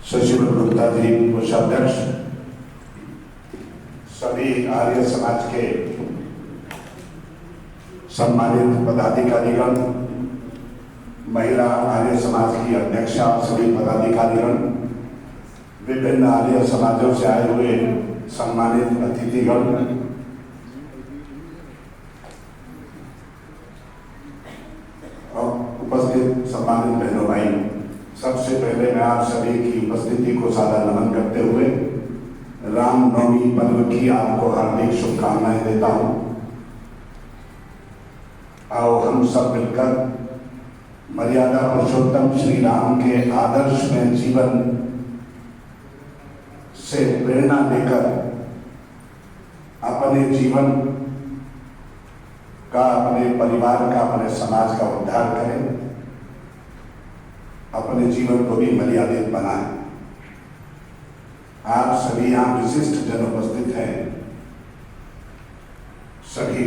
शशिवर गुप्ता जी कोषाध्यक्ष, सभी आर्य समाज के सम्मानित पदाधिकारीगण, महिला आर्य समाज की अध्यक्षा, सभी पदाधिकारीगण, विभिन्न आर्य समाजों से आए हुए सम्मानित अतिथिगण, और उपस्थित सम्मानित बहनों भाई, सबसे पहले मैं आप सभी की उपस्थिति को सादर नमन करते हुए रामनवमी पर्व की आपको हार्दिक शुभकामनाएं देता हूं। आओ हम सब मिलकर मर्यादा पुरुषोत्तम श्री राम के आदर्श में जीवन से प्रेरणा लेकर अपने जीवन का, अपने परिवार का, अपने समाज का उद्धार करें, अपने जीवन को भी मर्यादित बनाएं। आप सभी यहाँ विशिष्ट जन उपस्थित हैं, सभी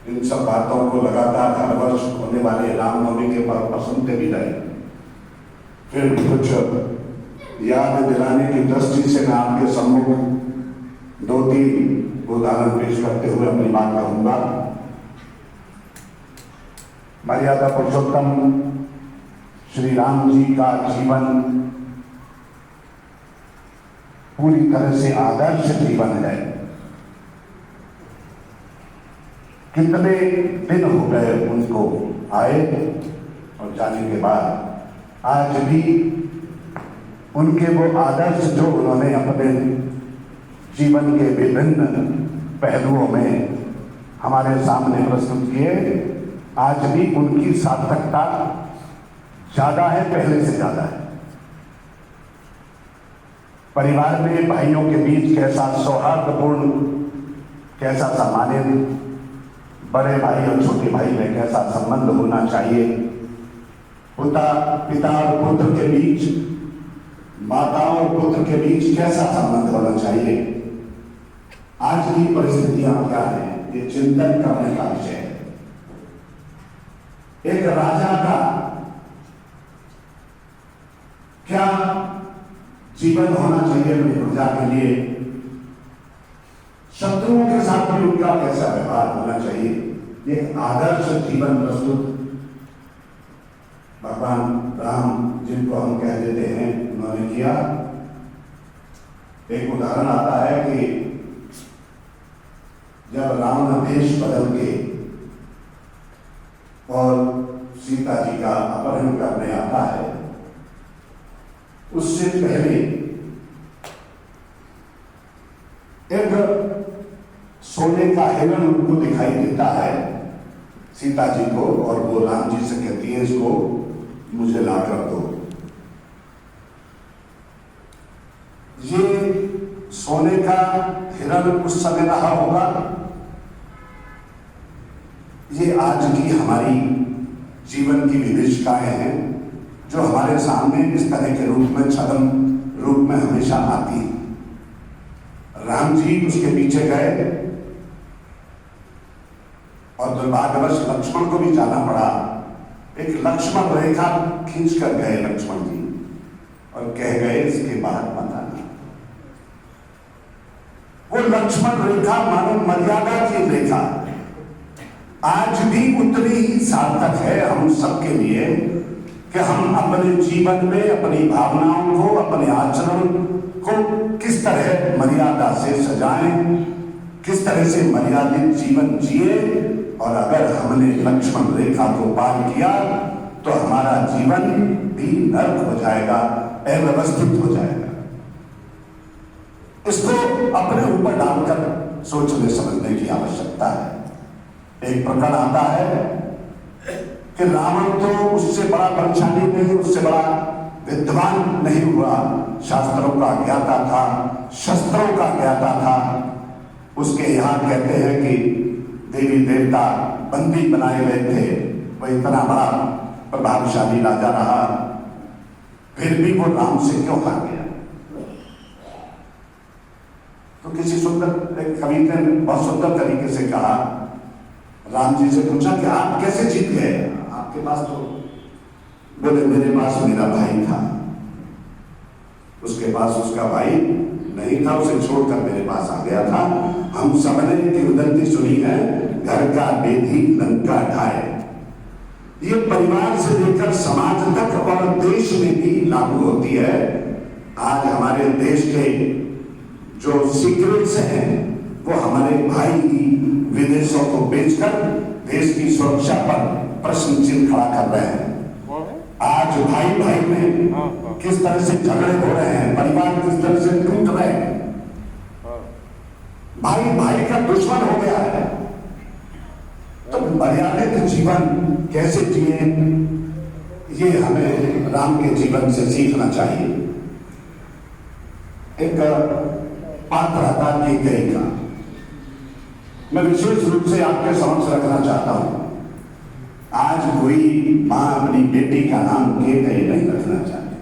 इन सब बातों को लगातार हर वर्ष होने वाले रामनवमी के पर्व पर सुनते भी रहे। फिर कुछ याद दिलाने की दृष्टि से मैं आपके सम्मुख 2-3 उदाहरण पेश करते हुए अपनी बात कहूंगा। मर्यादा पुरुषोत्तम श्री राम जी का जीवन पूरी तरह से आदर्श जीवन है। कितने दिन हो गए उनको आए और जाने के बाद, आज भी उनके वो आदर्श जो उन्होंने अपने जीवन के विभिन्न पहलुओं में हमारे सामने प्रस्तुत किए, आज भी उनकी सार्थकता ज्यादा है, पहले से ज्यादा है। परिवार में भाइयों के बीच कैसा सौहार्दपूर्ण, कैसा सम्मानित, बड़े भाई और छोटे भाई में कैसा संबंध होना चाहिए, पिता और पुत्र के बीच, माता और पुत्र के बीच कैसा संबंध होना चाहिए, आज की परिस्थितियां क्या है, ये चिंतन करने का विषय है। एक राजा का क्या जीवन होना चाहिए अपनी प्रजा के लिए, शत्रुओं के साथ भी उनका कैसा व्यवहार होना चाहिए, ये आदर्श जीवन प्रस्तुत भगवान राम, जिनको हम कह देते हैं, उन्होंने किया। एक उदाहरण आता है कि जब रावण देश बदल के और सीता जी का अपहरण करने आता है, उससे पहले एक सोने का हिरण उनको दिखाई देता है, सीता जी को, और वो राम जी से कहती है इसको मुझे ला कर दो। ये सोने का हिरण उस समय रहा होगा, ये आज की हमारी जीवन की विभिषिकाएं हैं जो हमारे सामने इस तरह के रूप में, छद्म रूप में हमेशा आती है। राम जी उसके पीछे गए और दुर्भाग्यवश लक्ष्मण को भी जाना पड़ा। एक लक्ष्मण रेखा खींच कर गए लक्ष्मण जी और कह गए इसके बाद मत आना। वो लक्ष्मण रेखा मानो मर्यादा की रेखा आज भी उतनी ही सार्थक है हम सबके लिए कि हम अपने जीवन में अपनी भावनाओं को, अपने आचरण को किस तरह मर्यादा से सजाएं, किस तरह से मर्यादित जीवन जिए, और अगर हमने लक्ष्मण रेखा को पार किया तो हमारा जीवन भी नर्क हो जाएगा, अव्यवस्थित हो जाएगा। इसको अपने ऊपर डालकर सोचने समझने की आवश्यकता है। एक प्रकरण आता है कि रावण तो उससे बड़ा बलशाली नहीं, उससे बड़ा विद्वान नहीं हुआ, शास्त्रों का ज्ञाता था, शस्त्रों का ज्ञाता था। उसके यहाँ कहते हैं कि देवी देवता बंदी बनाए गए थे, वह इतना बड़ा प्रभावशाली राजा रहा, फिर भी वो राम से क्यों हार गया? तो किसी सुंदर एक कवि ने बहुत सुंदर तरीके से कहा, राम जी से पूछा कि आप कैसे जीत गए, आपके पास तो, बोले मेरे पास मेरा भाई था, उसके पास उसका भाई नहीं था, उसे छोड़कर मेरे पास आ गया था। हम सबने किंवदंती सुनी है, घर का बेदी लंका ढाए। ये परिवार से लेकर समाज तक और देश में भी लागू होती है। आज हमारे देश के जो सीक्रेट्स हैं वो हमारे भाई ही विदेशों को बेचकर देश की सुरक्षा पर प्रश्न चिन्ह खड़ा कर रहे हैं। आज भाई भाई में किस तरह से झगड़े हो रहे हैं, परिवार किस तरह से टूट रहे हैं, भाई भाई का दुश्मन हो गया है। तो मर्यादित जीवन कैसे जिए, ये हमें राम के जीवन से सीखना चाहिए। एक पात्र था कैकेयी का, मैं विशेष रूप से आपके समक्ष रखना चाहता हूं। आज कोई मां अपनी बेटी का नाम कैकेयी नहीं रखना चाहती,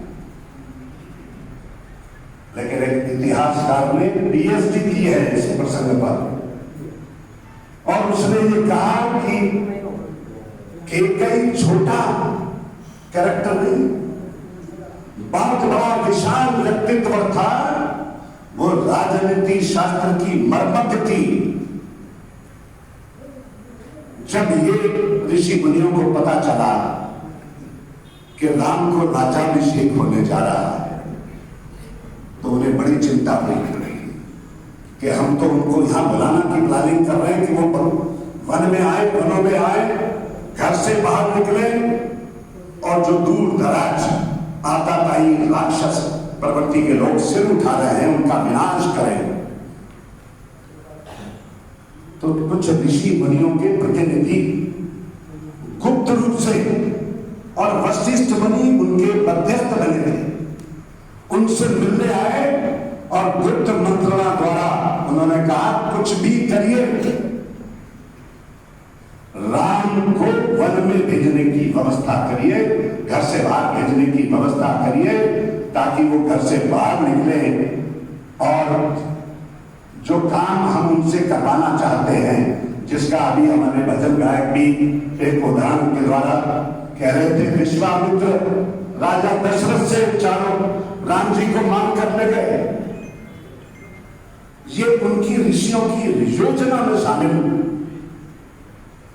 लेकिन एक इतिहासकार ने पीएचडी की है इस प्रसंग पर, और उसने ये कहा कि कैकेयी छोटा कैरेक्टर नहीं, बहुत बड़ा विशाल व्यक्तित्व था। वो राजनीति शास्त्र की मर्मज्ञ थी। जब ये ऋषि मुनियों को पता चला कि राम को राज्याभिषेक होने जा रहा है, तो उन्हें बड़ी चिंता हुई कि हम तो उनको यहां बुलाना की प्लानिंग कर रहे हैं कि वो वन में आए, वनों में आए, घर से बाहर निकले और जो दूर दराज आताताई राक्षस प्रवृत्ति के लोग सिर उठा रहे हैं उनका विनाश करें। तो कुछ ऋषि मुनियों के प्रतिनिधि गुप्त रूप से, और वशिष्ठ मुनि उनके मध्यस्थ बने थे, उनसे मिलने आए और गुप्त मंत्रणा द्वारा उन्होंने कहा कुछ भी करिए, राम को वन में भेजने की व्यवस्था करिए, घर से बाहर भेजने की व्यवस्था करिए, ताकि वो घर से बाहर निकले और जो काम हम उनसे करवाना चाहते हैं, जिसका अभी हमारे भजन गायक भी एक उदाहरण के द्वारा कह रहे थे। विश्वामित्र राजा दशरथ से चारों राम जी को मांग करने गए। ये उनकी ऋषियों की योजना में शामिल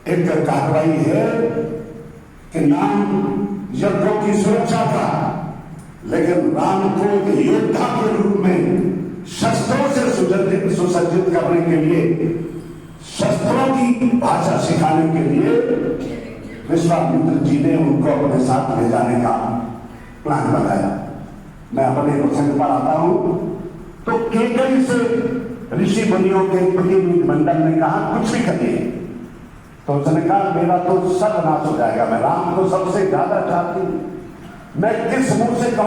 एक कार्रवाई है कि नाम यज्ञों की सुरक्षा का, लेकिन राम को एक योद्धा के रूप में शस्त्रों से सुसज्जित करने के लिए, शस्त्रों की भाषा सिखाने के लिए विश्वामित्र जी ने उनको अपने साथ ले जाने का प्लान बनाया। मैं अपने प्रसंग पर आता हूं। तो कैकेयी से ऋषि मुनियों के प्रतिनिधि मंडल ने कहा कुछ भी करिए, तो उसने कहा मेरा तो सर्वनाश हो जाएगा, मैं राम को सबसे ज्यादा चाहती हूं, मैं किस मुंह से कहूं